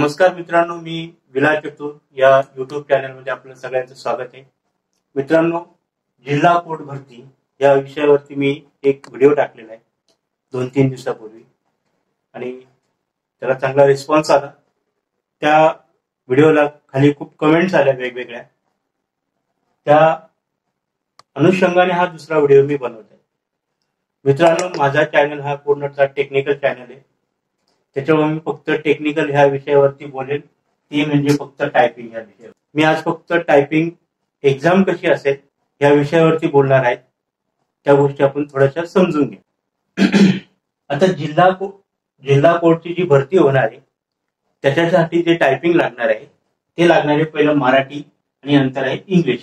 नमस्कार मित्रांनो, मी विलास चतुर या युट्यूब चॅनलमध्ये आपलं सगळ्यांचं स्वागत आहे. मित्रांनो, जिल्हा कोर्ट भरती या विषयावरती मी एक व्हिडिओ टाकलेला आहे 2-3 दिवसापूर्वी आणि त्याला चांगला रिस्पॉन्स आला. त्या व्हिडिओला खाली खूप कमेंट्स आल्या वेगवेगळ्या. त्या अनुषंगाने हा दुसरा व्हिडिओ मी बनवत आहे. मित्रांनो, माझा चॅनल हा पूर्णतः टेक्निकल चॅनल आहे. त्याच्यामुळे मी फक्त टेक्निकल ह्या विषयावरती बोलेल, ती म्हणजे फक्त टायपिंग ह्या विषयावर. मी आज फक्त टायपिंग एक्झाम कशी असेल ह्या विषयावरती बोलणार आहे. त्या गोष्टी आपण थोड्याशा समजून घ्या. आता जिल्हा कोर्टची जी भरती होणार आहे त्याच्यासाठी जे टायपिंग लागणार आहे ते लागणार आहे पहिलं मराठी आणि नंतर आहे इंग्लिश.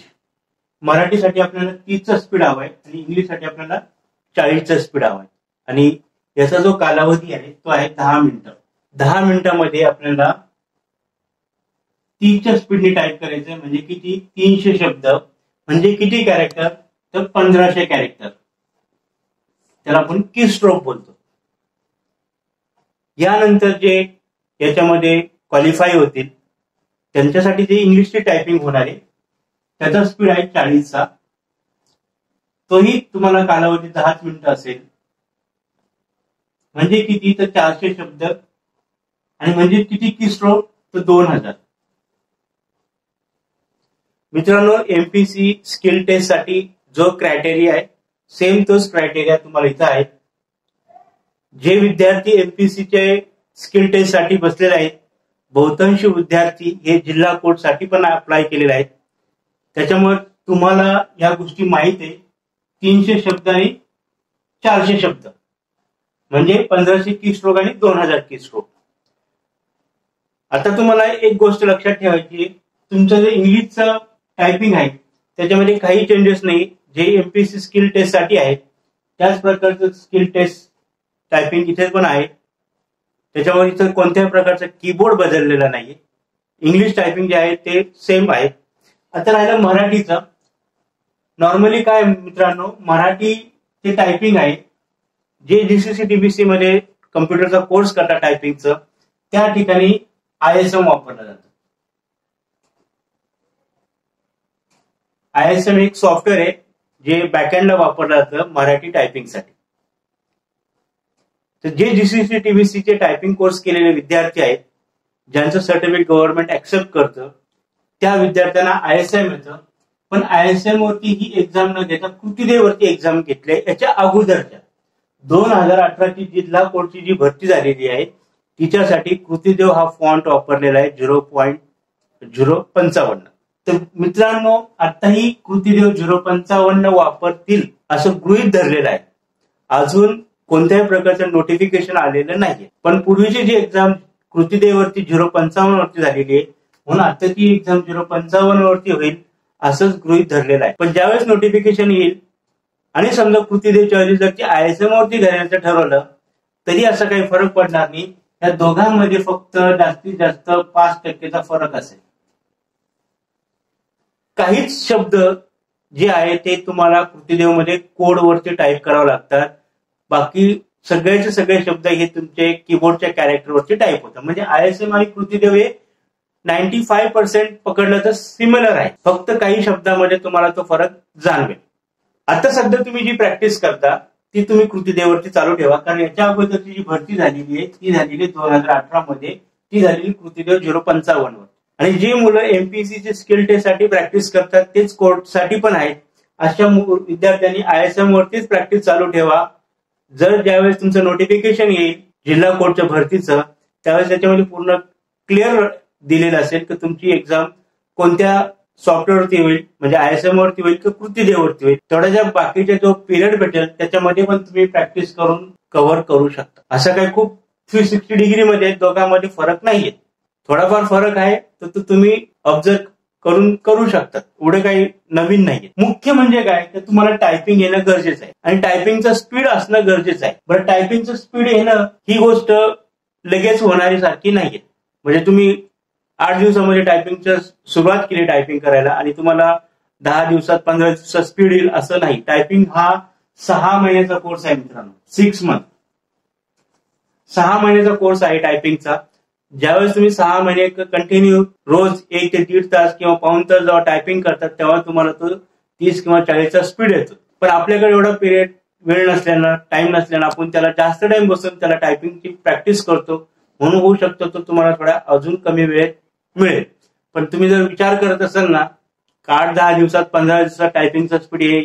मराठीसाठी आपल्याला 30चा स्पीड हवा आहे आणि इंग्लिशसाठी आपल्याला 40चा स्पीड हवा आहे. आणि याचा जो कालावधी आहे तो आहे 10 मिनिटं. 10 मिनिटांमध्ये आपल्याला 30च्या स्पीडने टाईप करायचं. म्हणजे किती? 300 शब्द. म्हणजे किती कॅरेक्टर? तर 1500 कॅरेक्टर. त्याला आपण की स्ट्रोक बोलतो. यानंतर जे याच्यामध्ये क्वालिफाय होतील त्यांच्यासाठी जे इंग्लिशची टायपिंग होणार आहे त्याचा स्पीड आहे 40चा. तोही तुम्हाला कालावधी 10 मिनिटं असेल. म्हणजे किती? तर 400 शब्द. आणि म्हणजे किती की स्ट्रोक? तर 2000. मित्रांनो, एमपीसी स्किल टेस्ट साठी जो क्रायटेरिया आहे सेम तोच क्रायटेरिया तुम्हाला इथं आहे. जे विद्यार्थी एमपीसीचे स्किल टेस्ट साठी बसलेले आहेत, बहुतांश विद्यार्थी हे जिल्हा कोर्ट साठी पण अप्लाय केलेले आहेत. त्याच्यामुळे तुम्हाला या गोष्टी माहित आहे. 300 शब्द आणि 400 शब्द म्हणजे 1500 की स्ट्रोक आणि 2000 की स्ट्रोक. आता तुम्हाला एक गोष्ट लक्षात ठेवायची, तुमचं जे इंग्लिशचं टायपिंग आहे त्याच्यामध्ये काही चेंजेस नाही. जे एमपीसी स्किल टेस्ट साठी आहे त्याच प्रकारचं स्किल टेस्ट टायपिंग इथे पण आहे. त्याच्यावर इथं कोणत्याही प्रकारचा कीबोर्ड बदललेला नाहीये. इंग्लिश टायपिंग जे आहे ते सेम आहे. आता राहिलं मराठीचं. नॉर्मली काय मित्रांनो, मराठीचे टायपिंग आहे जे जीसीसी डीबीसी मध्ये कम्प्युटरचा कोर्स करता टायपिंगचं, त्या ठिकाणी ISM वापरलं जातं. ISM एक सॉफ्टवेअर आहे जे बॅकएंडला वापरलं जातं मराठी टायपिंगसाठी. तर जे जीसीसी डीबीसीचे टायपिंग कोर्स केलेले विद्यार्थी आहेत, ज्यांचं सर्टिफिकेट गव्हर्नमेंट ऍक्सेप्ट करतं, त्या विद्यार्थ्यांना ISM येतं. पण ISM वरती ही एक्झाम न घेता कृतीदेवरती एक्झाम घेतली. याच्या अगोदरच्या 2018 जिल्हा कोर्टची जी भरती झालेली आहे तिच्यासाठी कृतीदेव हा फॉन्ट वापरलेला आहे 0.055. तर मित्रांनो, आताही कृतीदेव 0.55 वापरतील असं गृहीत धरलेलं आहे. अजून कोणत्याही प्रकारचं नोटिफिकेशन आलेलं नाहीये. पण पूर्वीची जी एक्झाम कृतीदेववरती 0.55 वरती झालेली आहे, म्हणून आताची एक्झाम 0.55 वरती होईल असंच गृहीत धरलेलं आहे. पण ज्यावेळेस नोटिफिकेशन येईल आणि समजा कृतीदेवच्या ऐवजी जर ISM वरती घालायचं ठरवलं तरी असं काही फरक पडणार नाही. या दोघांमध्ये फक्त जास्तीत जास्त 5% फरक असेल. काहीच शब्द जे आहे ते तुम्हाला कृतीदेव मध्ये कोड वरती टाईप करावं लागतात. बाकी सगळ्याचे सगळे शब्द हे तुमचे कीबोर्डच्या कॅरेक्टर वरती टाईप होतात. म्हणजे ISM आणि कृतीदेव हे 95% पकडलं तर सिमिलर आहे. फक्त काही शब्दामध्ये तुम्हाला तो फरक जाणवेल. आता सध्या तुम्ही जी प्रॅक्टिस करता ती तुम्ही कृतीदेववरती चालू ठेवा. कारण याच्या अगोदरची जी भरती झालेली आहे ती झालेली 2018 मध्ये. ती झालेली कृतीदेव 0.55 वर. आणि जी मुलं एमपीसीची स्किल टेस्ट साठी प्रॅक्टिस करतात तेच कोर्ट साठी पण आहेत. अशा विद्यार्थ्यांनी ISM वरतीच प्रॅक्टिस चालू ठेवा. जर ज्यावेळेस तुमचं नोटिफिकेशन येईल जिल्हा कोर्टच्या भरतीचं, त्यावेळेस त्याच्यामध्ये पूर्ण क्लिअर दिलेलं असेल की तुमची एक्झाम कोणत्या सॉफ्टवेअरवरती होईल, म्हणजे ISM वरती होईल की कृतीदेववरती होईल. तेवढ्या बाकीचा जो पिरियड भेटेल त्याच्यामध्ये पण तुम्ही प्रॅक्टिस करून कव्हर करू शकता. असं काही खूप 360 डिग्री मध्ये दोघांमध्ये फरक नाहीये. थोडाफार फरक आहे तर तो तुम्ही ऑब्झर्व करून करू शकता. एवढं काही नवीन नाहीये. मुख्य म्हणजे काय तर तुम्हाला टायपिंग येणं गरजेचं आहे आणि टायपिंगचं स्पीड असणं गरजेचं आहे. बरं, टायपिंगचं स्पीड येणं ही गोष्ट लगेच होणारी सारखी नाहीये. म्हणजे तुम्ही 8 दिवसामध्ये टायपिंगच्या सुरुवात केली टायपिंग करायला आणि तुम्हाला 10 दिवसात 15 दिवसात स्पीड येईल असं नाही. टायपिंग हा 6 महिन्याचा कोर्स आहे मित्रांनो. 6 मंथ 6 महिन्याचा कोर्स आहे टायपिंगचा. ज्यावेळेस तुम्ही 6 महिने कंटिन्यू रोज 1 ते 1.5 तास किंवा पाऊण तास जेव्हा टायपिंग करतात तेव्हा तुम्हाला तो 30 किंवा 40चा स्पीड येतो. पण आपल्याकडे एवढा पिरियड वेळ नसल्यानं, टाइम नसल्यानं आपण त्याला जास्त टाइम बसून त्याला टायपिंगची प्रॅक्टिस करतो, म्हणून होऊ शकतो तो तुम्हाला थोडा अजून कमी वेळेत मिळेल. पण तुम्ही जर विचार करत असाल ना 8-10 दिवसात 15 दिवसात टायपिंगचा स्पीड येईल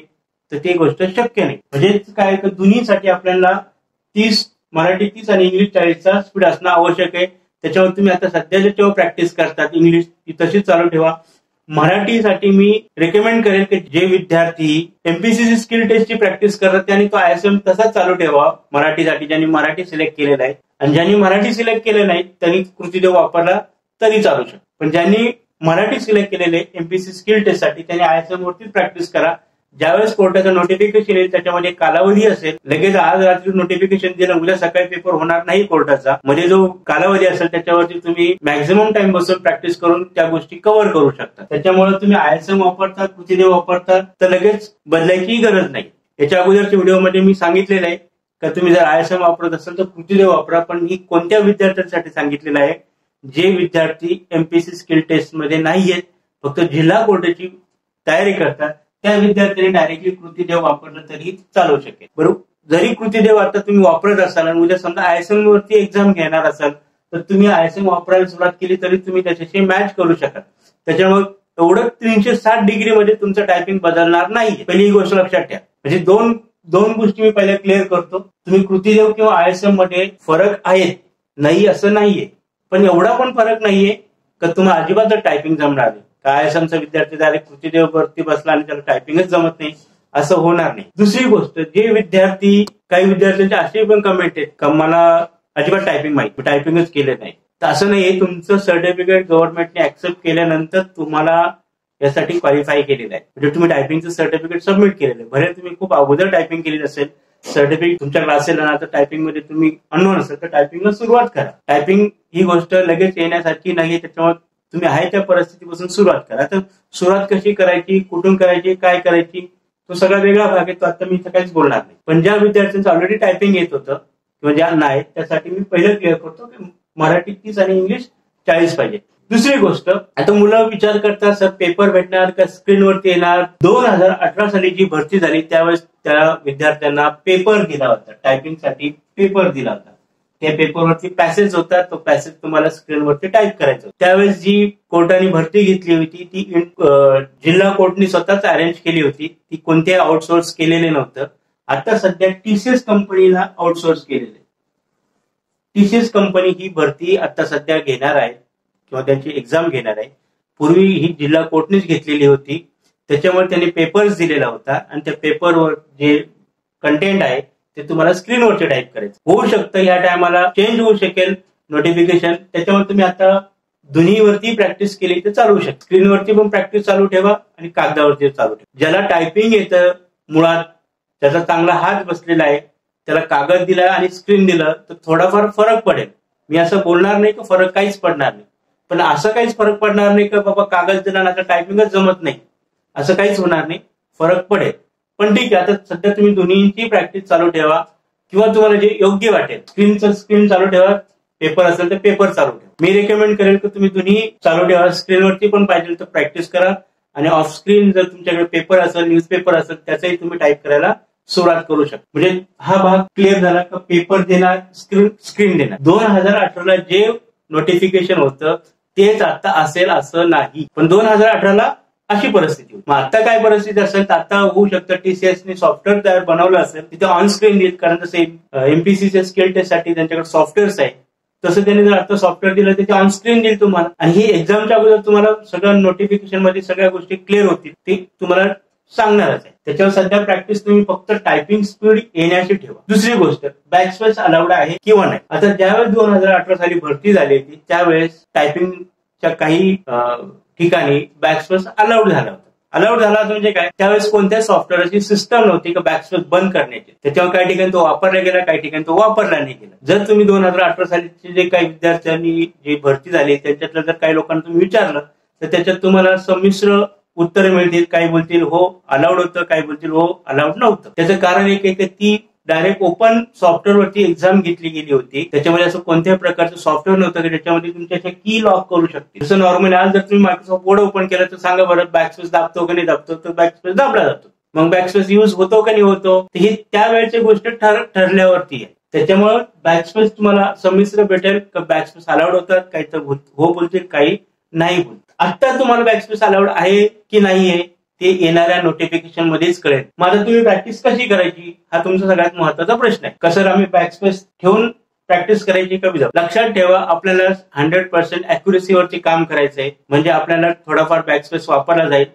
तर ती गोष्ट शक्य नाही. म्हणजे काय तर दोन्हीसाठी आपल्याला 30 मराठी 30 आणि इंग्लिश 40चा स्पीड असणं आवश्यक आहे. त्याच्यावर तुम्ही आता सध्या जेव्हा प्रॅक्टिस करतात इंग्लिश ती तशीच चालू ठेवा. मराठीसाठी मी रेकमेंड करेल की जे विद्यार्थी एमपीसीसी स्किल टेस्टची प्रॅक्टिस करतात त्यांनी तो ISM तसाच चालू ठेवा मराठीसाठी, ज्यांनी मराठी सिलेक्ट केलेला आहे. आणि ज्यांनी मराठी सिलेक्ट केलं नाही त्यांनी कृतीदेव वापरला तरी चालू शकतो. पण ज्यांनी मराठी सिलेक्ट केलेले एमपीसीसी स्किल टेस्टसाठी त्यांनी ISM वरतीच प्रॅक्टिस करा. ज्यावेळेस कोर्टाचं नोटिफिकेशन येईल त्याच्यामध्ये कालावधी असेल, लगेच आज रात्री नोटिफिकेशन दिलं उद्या सकाळी पेपर होणार नाही कोर्टाचा. मध्ये जो कालावधी असेल त्याच्यावरती तुम्ही मॅक्झिमम टाइम बसून प्रॅक्टिस करून त्या गोष्टी कव्हर करू शकता. त्याच्यामुळे तुम्ही ISM वापरता, कृतीदेव वापरता तर लगेच बदलायची गरज नाही. याच्या अगोदरच्या व्हिडिओमध्ये मी सांगितलेलं आहे का तुम्ही जर ISM वापरत असाल तर कृतीदेव वापरा. पण ही कोणत्या विद्यार्थ्यांसाठी सांगितलेलं आहे, जे विद्यार्थी एमपीसी स्किल टेस्ट मध्ये नाहीयेत, फक्त जिल्हा कोर्टाची तयारी करतात, त्या विद्यार्थ्यांनी डायरेक्टली कृतीदेव वापरलं तरी चालू शकेल. बरोबर, जरी कृतीदेव आता तुम्ही वापरत असाल आणि उद्या समजा ISM वरती एक्झाम घेणार असाल तर तुम्ही ISM वापरायला सुरुवात केली तरी तुम्ही त्याच्याशी मॅच करू शकाल. त्याच्यामुळे एवढं 360 डिग्रीमध्ये तुमचं टायपिंग बदलणार नाही. पहिली ही गोष्ट लक्षात ठेवा. म्हणजे दोन गोष्टी मी पहिल्या क्लिअर करतो. तुम्ही कृतीदेव किंवा ISM मध्ये फरक आहेत, नाही असं नाहीये, पण एवढा पण फरक नाहीये का तुम्हाला अजिबात टायपिंग जमणार नाही. ISMचा विद्यार्थी डायरेक्ट कृतीदेव वरती बसला आणि त्याला टायपिंगच जमत नाही असं होणार नाही. दुसरी गोष्ट, जे विद्यार्थी, काही विद्यार्थ्यांचे असे पण कमेंट आहेत का मला अजिबात टायपिंग माहिती, टायपिंगच केले नाही, तर असं नाहीये. तुमचं सर्टिफिकेट गव्हर्नमेंटने ऍक्सेप्ट केल्यानंतर तुम्हाला यासाठी क्वालिफाय केलेलं आहे. म्हणजे तुम्ही टायपिंगचं सर्टिफिकेट सबमिट केलेलं आहे. भले तुम्ही खूप अगोदर टायपिंग केली असेल, सर्टिफिकेट तुमच्याकडे असेल ना, तर टायपिंग मध्ये तुम्ही अननोन असेल तर टायपिंगला सुरुवात करा. टायपिंग ही गोष्ट लगेच येण्यासारखी नाही, त्याच्यामुळे तुम्ही आहे त्या परिस्थितीपासून सुरुवात करा. आता सुरुवात कशी करायची, कुठून करायची, काय करायची, तो सगळा वेगळा भाग आहे, तो आता मी काहीच बोलणार नाही. पण ज्या विद्यार्थ्यांचं ऑलरेडी टायपिंग येत होतं किंवा ज्या नाही त्यासाठी मी पहिलं क्लिअर करतो की मराठी 30 आणि इंग्लिश 40 पाहिजे. दुसरी गोष्ट, आता मुलं विचार करतात सर पेपर भेटणार का स्क्रीनवरती येणार. 2018 साली जी भरती झाली त्यावेळेस त्या विद्यार्थ्यांना पेपर दिला होता, टायपिंगसाठी पेपर दिला होता. त्या पेपरवरती पॅसेज होता, तो पॅसेज तुम्हाला स्क्रीनवरती टाईप करायचा. त्यावेळेस जी कोर्टाने भरती घेतली होती ती जिल्हा कोर्टनी स्वतःच अरेंज केली होती, ती कोणत्याही आउटसोर्स केलेले नव्हतं. आता सध्या TCS कंपनीला आउटसोर्स केलेले. TCS कंपनी ही भरती आता सध्या घेणार आहे किंवा त्यांची एक्झाम घेणार आहे. पूर्वी ही जिल्हा कोर्टनेच घेतलेली होती, त्याच्यामुळे त्यांनी पेपर्स दिलेला होता आणि त्या पेपरवर जे कंटेंट आहे ते तुम्हाला स्क्रीनवरती टाईप करायचं. होऊ शकतं या टायमाला चेंज होऊ शकेल नोटिफिकेशन, त्याच्यावर तुम्ही आता दोन्हीवरती प्रॅक्टिस केली तर चालू शकते. स्क्रीनवरती पण प्रॅक्टिस चालू ठेवा आणि कागदावरती चालू ठेवा. ज्याला टायपिंग येतं मुळात, त्याचा चांगला हात बसलेला आहे, त्याला कागद दिला आणि स्क्रीन दिलं तर थोडाफार फरक पडेल. मी असं बोलणार नाही की फरक काहीच पडणार नाही, पण असं काहीच फरक पडणार नाही की बाबा कागद दिला ना आता टायपिंगच जमत नाही, असं काहीच होणार नाही. फरक पडेल. पण ठीक आहे, आता सध्या तुम्ही दोन्हीची प्रॅक्टिस चालू ठेवा किंवा तुम्हाला जे योग्य वाटेल. स्क्रीन चालू ठेवा, पेपर असेल तर पेपर चालू ठेवा. मी रेकमेंड करेल की तुम्ही दोन्ही चालू ठेवा. स्क्रीनवरती पण पाहिजे तर प्रॅक्टिस करा आणि ऑफ स्क्रीन जर तुमच्याकडे पेपर असेल, न्यूजपेपर असेल, त्याचाही तुम्ही टाईप करायला सुरुवात करू शकता. म्हणजे हा भाग क्लिअर झाला का पेपर देणार, स्क्रीन देणार. 2018ला जे नोटिफिकेशन होतं तेच आता असेल असं नाही, पण 2018ला अशी परिस्थिती होती. मग आता काय परिस्थिती असेल तर आता होऊ शकतं TCSने सॉफ्टवेअर तयार बनवलं असेल, तिथे ऑन स्क्रीन देईल. कारण जसं एमपीसीच्या स्किल टेस्टसाठी त्यांच्याकडे सॉफ्टवेअर्स आहे, तसं त्यांनी जर आता सॉफ्टवेअर दिलं तर ते ऑन स्क्रीन देईल तुम्हाला. आणि ही एक्झामच्या अगोदर तुम्हाला सगळं नोटिफिकेशन मध्ये सगळ्या गोष्टी क्लिअर होतील, ते तुम्हाला सांगणारच आहे. त्याच्यावर सध्या प्रॅक्टिस तुम्ही फक्त टायपिंग स्पीड येण्याची ठेवा. दुसरी गोष्ट, बॅकस्पेस अलाउड आहे किंवा नाही. आता ज्यावेळेस 2018 साली भरती झाली होती त्यावेळेस टायपिंगच्या काही ठिकाणी बॅकस्पेस अलाउड झाला होता. अलाउड झाला म्हणजे काय, त्यावेळेस कोणत्या सॉफ्टवेअरची सिस्टम नव्हती का बॅकस्पेस बंद करण्याची. त्याच्यावर काही ठिकाणी तो वापरला गेला, काही ठिकाणी तो वापरला नाही गेला. जर तुम्ही 2018 सालीचे जे काही विद्यार्थ्यांनी जी भरती झाली त्यांच्यातलं जर काही लोकांना तुम्ही विचारलं तर त्याच्यात तुम्हाला संमिश्र उत्तरं मिळतील. काही बोलतील हो अलाउड होतं, काही बोलतील हो अलाउड नव्हतं. त्याचं कारण एक आहे की ती डायरेक्ट ओपन सॉफ्टवेअरवरती एक्झाम घेतली गेली होती. त्याच्यामध्ये असं कोणत्याही प्रकारचं सॉफ्टवेअर नव्हतं की त्याच्यामध्ये तुमच्या की लॉक करू शकते. जसं नॉर्मली आज जर तुम्ही मायक्रोसॉफ्ट वर्ड ओपन केलं तर सांगा बरं बॅकस्पेस दाबतो का नाही दाबतो, तर बॅकस्पेस दाबला जातो. मग बॅकस्पेस युज होतो का नाही होतो, ही त्यावेळेची गोष्ट ठरल्यावरती आहे. त्याच्यामुळे बॅकस्पेस तुम्हाला संमिश्र भेटेल का बॅकस्पेस अलाउड होतात, काही तर हो बोलतील, काही नाही बोलतील. आता तुम्हाला बॅकस्पेस अलाउड आहे की नाही आहे ते येणाऱ्या नोटिफिकेशन मध्येच कळेल. मग आता तुम्ही प्रॅक्टिस कशी करायची हा तुमचा सगळ्यात महत्वाचा प्रश्न आहे. कसं आम्ही बॅकस्पेस ठेवून प्रॅक्टिस करायची का विदाउट. लक्षात ठेवा आपल्याला 100% अॅक्युरेसीवरती काम करायचं आहे. म्हणजे आपल्याला थोडाफार बॅकस्पेस वापरला जाईल.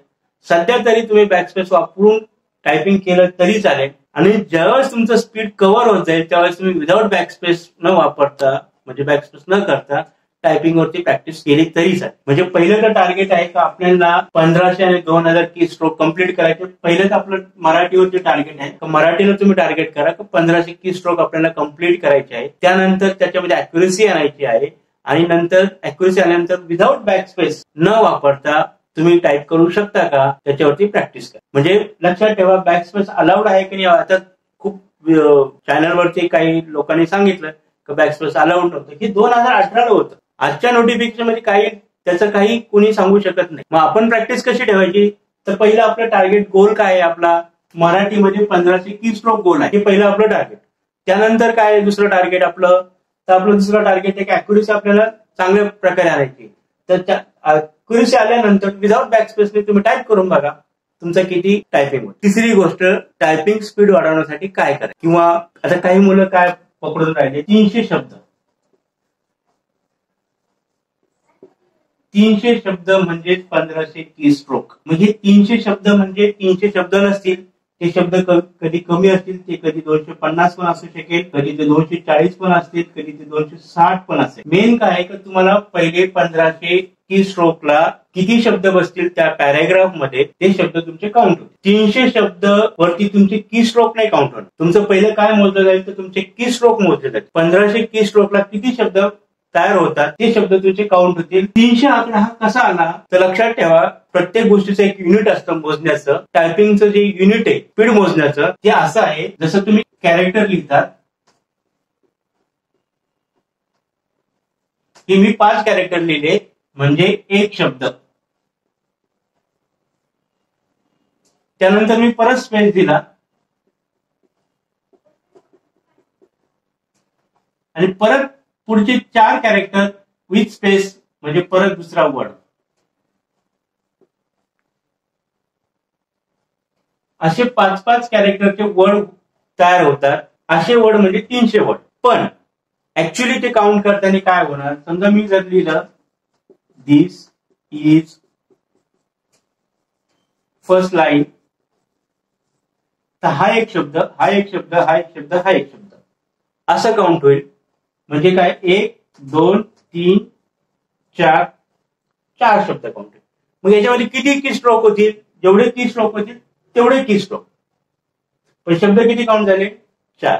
सध्या तरी तुम्ही बॅकस्पेस वापरून टायपिंग केलं तरी चालेल. आणि ज्यावेळेस तुमचं स्पीड कव्हर होत जाईल त्यावेळेस तुम्ही विदाउट बॅकस्पेस न वापरता म्हणजे बॅकस्पेस न करता टायपिंग वरती प्रॅक्टिस केली तरी चालेल. म्हणजे पहिलं तर टार्गेट आहे का आपल्याला 1500 आणि 2000 की स्ट्रोक कंप्लीट करायचे. पहिलं तर आपलं मराठीवरती टार्गेट आहे. मराठीला तुम्ही टार्गेट करा की 1500 की स्ट्रोक आपल्याला कंप्लीट करायचे आहे. त्यानंतर त्याच्यामध्ये अॅक्युरेसी आणायची आहे आणि नंतर अॅक्युरेसी आल्यानंतर विदाउट बॅकस्पेस न वापरता तुम्ही टाईप करू शकता का त्याच्यावरती प्रॅक्टिस करा. म्हणजे लक्षात ठेवा बॅकस्पेस अलाउड आहे की नाही. आता खूप चॅनलवरती काही लोकांनी सांगितलं की बॅकस्पेस अलाउड नव्हतं. हे 2018 होतं. आजच्या नोटिफिकेशन मध्ये काही त्याचं काही कोणी सांगू शकत नाही. मग आपण प्रॅक्टिस कशी ठेवायची, तर पहिलं आपलं टार्गेट गोल काय आहे आपला मराठीमध्ये 1500 की स्ट्रोक गोल आहे. हे पहिलं आपलं टार्गेट. त्यानंतर काय आहे दुसरं टार्गेट आपलं, तर आपलं दुसरं टार्गेट आहे की अॅक्युरेसी आपल्याला चांगल्या प्रकारे आणायची. तर अॅक्युरेसी आल्यानंतर विदाउट बॅकस्पेसने तुम्ही टाईप करून बघा तुमचं किती टायपिंग होईल. तिसरी गोष्ट टायपिंग स्पीड वाढवण्यासाठी काय करा. किंवा आता काही मुलं काय पकडून राहिले 300 शब्द 300 शब्द म्हणजे 1500 की स्ट्रोक. म्हणजे 300 शब्द म्हणजे 300 शब्द नसतील. ते शब्द कधी कमी असतील, ते कधी 250 पण असू शकेल, कधी ते 240 पण असतील, कधी ते 260 पण असेल. मेन काय आहे की तुम्हाला पहिले 1500 की स्ट्रोकला किती शब्द बसतील त्या पॅराग्राफ मध्ये ते शब्द तुमचे काउंट होतील. 300 शब्द वरती तुमचे की स्ट्रोक नाही काउंट होणार. तुमचं पहिलं काय मोजलं जाईल तर तुमचे की स्ट्रोक मोजले जाईल. 1500 की स्ट्रोकला किती शब्द तयार होतात ते शब्द तुमचे काउंट होतील. 300 आकडा हा कसा आला तर लक्षात ठेवा प्रत्येक गोष्टीचं एक युनिट असतं मोजण्याचं. टायपिंगचं जे युनिट आहे स्पीड मोजण्याचं ते असं आहे जसं तुम्ही कॅरेक्टर लिहितात की मी 5 कॅरेक्टर लिहिले म्हणजे एक शब्द. त्यानंतर मी परत स्पेस दिला आणि परत पुढचे 4 कॅरेक्टर विथ स्पेस म्हणजे परत दुसरा वर्ड. असे 5-5 कॅरेक्टरचे वर्ड तयार होतात. असे वर्ड म्हणजे 300 वर्ड. पण ऍक्च्युली ते काउंट करताना काय होणार, समजा मी जर लिहिलं दिस इज फर्स्ट लाईन तर हा एक शब्द हा एक शब्द हा एक शब्द हा एक शब्द असं काउंट होईल. म्हणजे काय 1 2 3 4 4 शब्द काउंट होईल. मग याच्यामध्ये किती की स्ट्रोक होतील, जेवढे की स्ट्रोक होतील तेवढे की स्ट्रोक. पण शब्द किती काउंट झाले 4.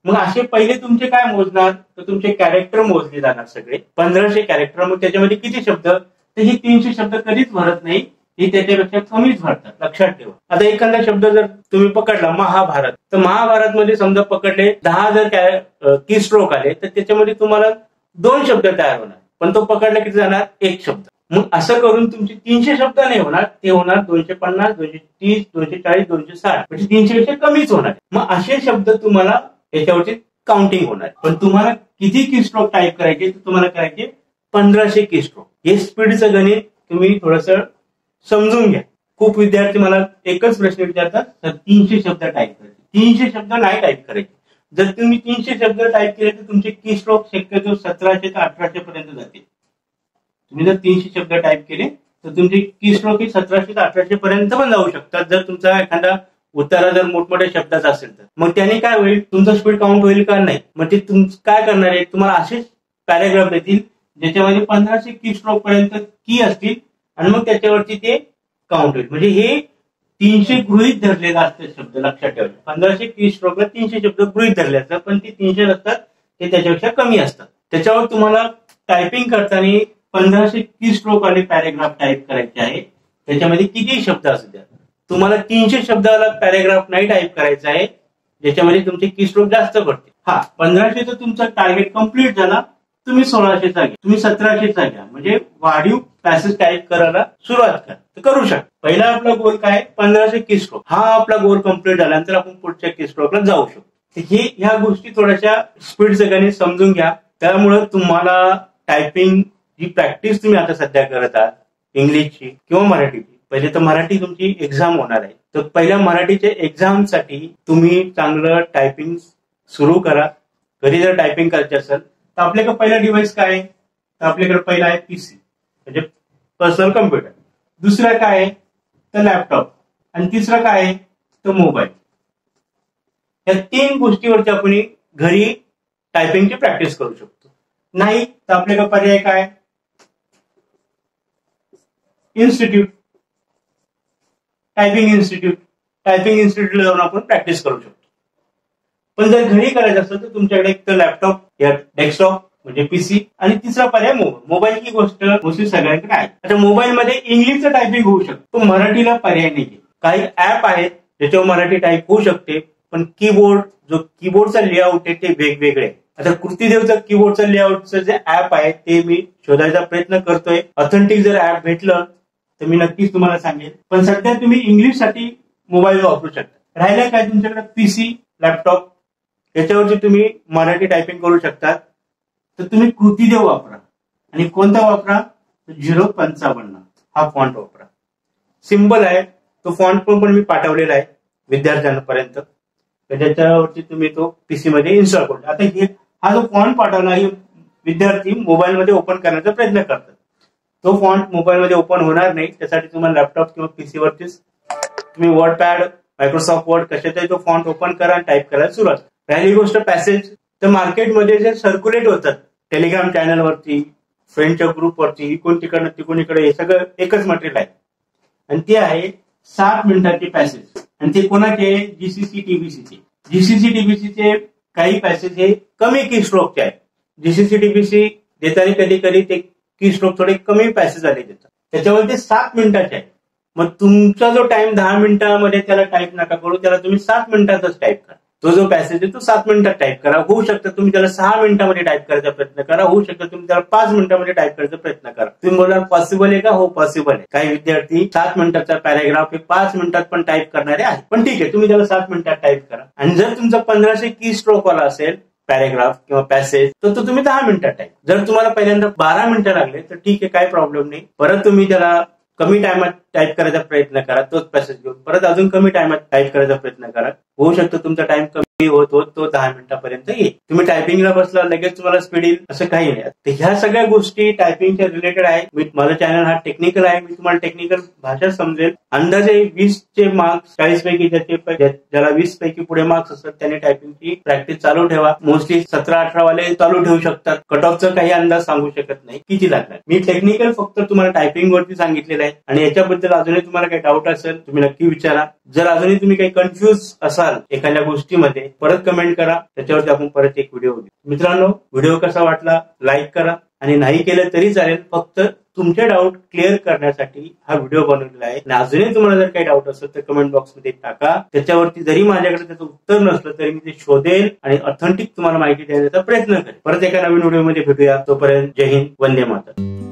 मग असे पहिले तुमचे काय मोजणार तर तुमचे कॅरेक्टर मोजले जाणार सगळे 1500 कॅरेक्टर. मग त्याच्यामध्ये किती शब्द तर ही 300 शब्द कधीच भरत नाही, हे त्याच्यापेक्षा कमीच भरतात. लक्षात ठेवा. आता एखादा शब्द जर तुम्ही पकडला महाभारत तर महाभारत मध्ये समजा पकडले 10,000 की स्ट्रोक आले तर त्याच्यामध्ये तुम्हाला 2 शब्द तयार होणार. पण तो पकडला किती जाणार 1 शब्द. मग असं करून तुमचे 300 शब्द नाही होणार, ते होणार 250 230 240 260 म्हणजे 300 पेक्षा कमीच होणार. मग असे शब्द तुम्हाला याच्यावरती काउंटिंग होणार. पण तुम्हाला किती की स्ट्रोक टाईप करायचे तर तुम्हाला करायचे 1500 की स्ट्रोक. हे स्पीडचं गणित तुम्ही थोडस समजून घ्या. खूप विद्यार्थी मला एकच प्रश्न विचारतात तर 300 शब्द टाईप करायचे. 300 शब्द नाही टाईप करायचे. जर तुम्ही 300 शब्द टाईप केले तर तुमचे की स्ट्रोक शक्यतो 1700 ते 1800 पर्यंत जातील. तुम्ही जर 300 शब्द टाईप केले तर तुमचे की स्ट्रोक ही 1700 ते 1800 पर्यंत पण जाऊ शकतात. जर तुमचा एखादा उत्तर जर मोठमोठ्या शब्दाचा असेल तर मग त्याने काय होईल तुमचं स्पीड काउंट होईल का नाही. मग ते काय करणार आहे तुम्हाला असेच पॅराग्राफ देतील ज्याच्यामध्ये 1500 की स्ट्रोक पर्यंत की असतील आणि मग त्याच्यावरती ते काउंट होईल. म्हणजे हे 300 गृहीत धरलेला असतं शब्द. लक्षात ठेवा 1500 की स्ट्रोकला 300 शब्द गृहीत धरले असतात पण ते 300 असतात ते त्याच्यापेक्षा कमी असतात. त्याच्यावर तुम्हाला टायपिंग करताना 1500 की स्ट्रोक वाले पॅराग्राफ टाईप करायचे आहे. त्याच्यामध्ये किती शब्द असू द्या तुम्हाला 300 शब्दाला पॅराग्राफ नाही टाईप करायचा आहे. ज्याच्यामध्ये तुमचे की स्ट्रोक जास्त पडते. 1500 तुमचा टार्गेट कम्प्लीट झाला, तुम्ही 1600चा घ्या, तुम्ही 1700चा घ्या, म्हणजे वाढीव पॅसेज टाईप करायला सुरुवात करू शकता. पहिला आपला गोल काय, 1500 की स्ट्रोक. हा आपला गोल कम्प्लीट झाल्यानंतर आपण पुढच्या की स्ट्रोकला जाऊ शकतो. ह्या गोष्टी थोड्याशा स्पीड जगाने समजून घ्या. त्यामुळे तुम्हाला टायपिंग जी प्रॅक्टिस तुम्ही आता सध्या करत आहात इंग्लिशची किंवा मराठीची, पहिले तर मराठी तुमची एक्झाम होणार आहे, तर पहिल्या मराठीच्या एक्झामसाठी तुम्ही चांगलं टायपिंग सुरू करा. घरी जर टायपिंग करायची असेल तर आपल्याकडे पहिला डिव्हाइस काय आहे, तर आपल्याकडे पहिला आहे पीसी म्हणजे पर्सनल कम्प्युटर, दुसरा काय आहे तर लॅपटॉप, आणि तिसरा काय आहे तर मोबाईल. या 3 गोष्टीवरती आपण घरी टायपिंगची प्रॅक्टिस करू शकतो. नाही तर आपल्याकडे पर्याय काय, इन्स्टिट्यूट, टायपिंग इन्स्टिट्यूटला जाऊन आपण प्रॅक्टिस करू शकतो. पण जर घरी करायचं असेल तर तुमच्याकडे एक तर लॅपटॉप या डेस्कटॉप म्हणजे पीसी, आणि तिसरा पर्याय मोबाईल. ही गोष्ट मोस्टली सगळ्यांकडे आहे. आता मोबाईलमध्ये इंग्लिशचं टायपिंग होऊ शकतं, पण मराठीला पर्याय नाही. काही ऍप आहेत ज्याच्यावर मराठी टाईप होऊ शकते, पण कीबोर्डचा लेआउट आहे ते वेगवेगळे. आता कृतीदेवचा कीबोर्डचा लेआउटचं जे ऍप आहे ते मी शोधायचा प्रयत्न करतोय. ऑथेंटिक जर ऍप भेटलं तर मी नक्कीच तुम्हाला सांगेन. पण सध्या तुम्ही इंग्लिशसाठी मोबाईल वापरू शकता. राहिलं काय, तुमच्याकडे पीसी, लॅपटॉप याच्यावरती तुम्ही मराठी टायपिंग करू शकता, तर तुम्ही कृतीदेव वापरा. आणि कोणता वापरा, 055 हा फॉन्ट वापरा. सिम्पल आहे तो फॉन्ट, पण मी पाठवलेला आहे विद्यार्थ्यांपर्यंत, त्याच्यावरती तुम्ही तो पीसी मध्ये इन्स्टॉल करू. आता हा जो फॉन्ट पाठवला विद्यार्थी मोबाईलमध्ये ओपन करण्याचा प्रयत्न करतात, तो फॉन्ट मोबाईलमध्ये ओपन होणार नाही. त्यासाठी तुम्हाला लॅपटॉप किंवा पीसी वरतीच तुम्ही वर्ड पॅड, मायक्रोसॉफ्ट वर्ड कशातही तो फॉन्ट ओपन करा आणि टाईप करायला सुरुवात. राहिली गोष्ट पॅसेज, तर मार्केटमध्ये जे सर्क्युलेट होतात टेलिग्राम चॅनलवरती, फ्रेंडच्या ग्रुपवरती, इकडून तिकडनं तिकडे हे सगळं एकच मटेरियल आहे, आणि ते आहे 7 मिनिटाचे पॅसेज. आणि ते कोणाचे, जीसीसी टीबीसीचे. जीसीसी टीबीसीचे काही पॅसेज हे कमी की स्ट्रोकचे आहेत. जीसीसी टीबीसी देताना कधी कधी ते की स्ट्रोक थोडे कमी पॅसेज आले देतात, त्याच्यावर ते 7 मिनिटाचे आहे. मग तुमचा जो टाइम 10 मिनिटांमध्ये त्याला टाईप नका करू, त्याला तुम्ही 7 मिनिटातच टाईप करा. तो जो पॅसेज आहे तो 7 मिनिटात टाईप करा. होऊ शकतं तुम्ही त्याला 6 मिनिटांमध्ये टाईप करायचा प्रयत्न करा, होऊ शकतं तुम्ही त्याला 5 मिनिटांमध्ये टाईप करायचा प्रयत्न करा. तुम्ही बोलाल पॉसिबल आहे का, हो पॉसिबल आहे. काही विद्यार्थी 7 मिनिटाचा पॅराग्राफ हे 5 मिनिटात पण टाईप करणारे आहेत, पण ठीक आहे तुम्ही त्याला 7 मिनिटात टाईप करा. आणि जर तुमचा 1500 की स्ट्रोक वाला असेल पॅराग्राफ किंवा पॅसेज, तर तो तुम्ही 10 मिनिटात टाईप. जर तुम्हाला पहिल्यांदा 12 मिनिटं लागले तर ठीक आहे, काही प्रॉब्लेम नाही. परत तुम्ही त्याला कमी टाइमात टाईप करायचा प्रयत्न करा, तोच पॅसेज घेऊन परत अजून कमी टाइमात टाईप करायचा प्रयत्न करा. होऊ शकतं तुमचा टाइम कमी होत तो 10 मिनिटापर्यंत येईल. तुम्ही टायपिंगला बसला लगेच तुम्हाला स्पीड येईल असं काही नाही. तर ह्या सगळ्या गोष्टी टायपिंगच्या रिलेटेड आहे. माझा चॅनल हा टेक्निकल आहे, मी तुम्हाला टेक्निकल भाषा समजेल. अंदाजे 20चे मार्क्स 40 पैकी ज्याला 20 पैकी पुढे मार्क्स असतात त्याने टायपिंगची प्रॅक्टिस चालू ठेवा. मोस्टली 17-18 वाले चालू ठेवू शकतात. कट ऑफचा काही अंदाज सांगू शकत नाही किती लागणार. मी टेक्निकल फक्त तुम्हाला टायपिंग वरती सांगितलेलं आहे, आणि याच्याबद्दल अजूनही तुम्हाला काही डाऊट असेल तुम्ही नक्की विचारा. जर अजूनही तुम्ही काही कन्फ्युज असाल एखाद्या गोष्टीमध्ये परत कमेंट करा, त्याच्यावरती आपण परत एक व्हिडिओ घेऊ. मित्रांनो, व्हिडिओ कसा वाटला लाईक करा, आणि नाही केलं तरी चालेल, फक्त तुमचे डाऊट क्लिअर करण्यासाठी हा व्हिडिओ बनवलेला आहे. आणि अजूनही तुम्हाला जर काही डाऊट असेल तर कमेंट बॉक्समध्ये टाका. त्याच्यावरती जरी माझ्याकडे त्याचं उत्तर नसलं तरी मी ते शोधेल आणि ऑथेंटिक तुम्हाला माहिती देण्याचा प्रयत्न करेन. परत एका नवीन व्हिडिओमध्ये भेटूया. तोपर्यंत जय हिंद, वंदे मातरम.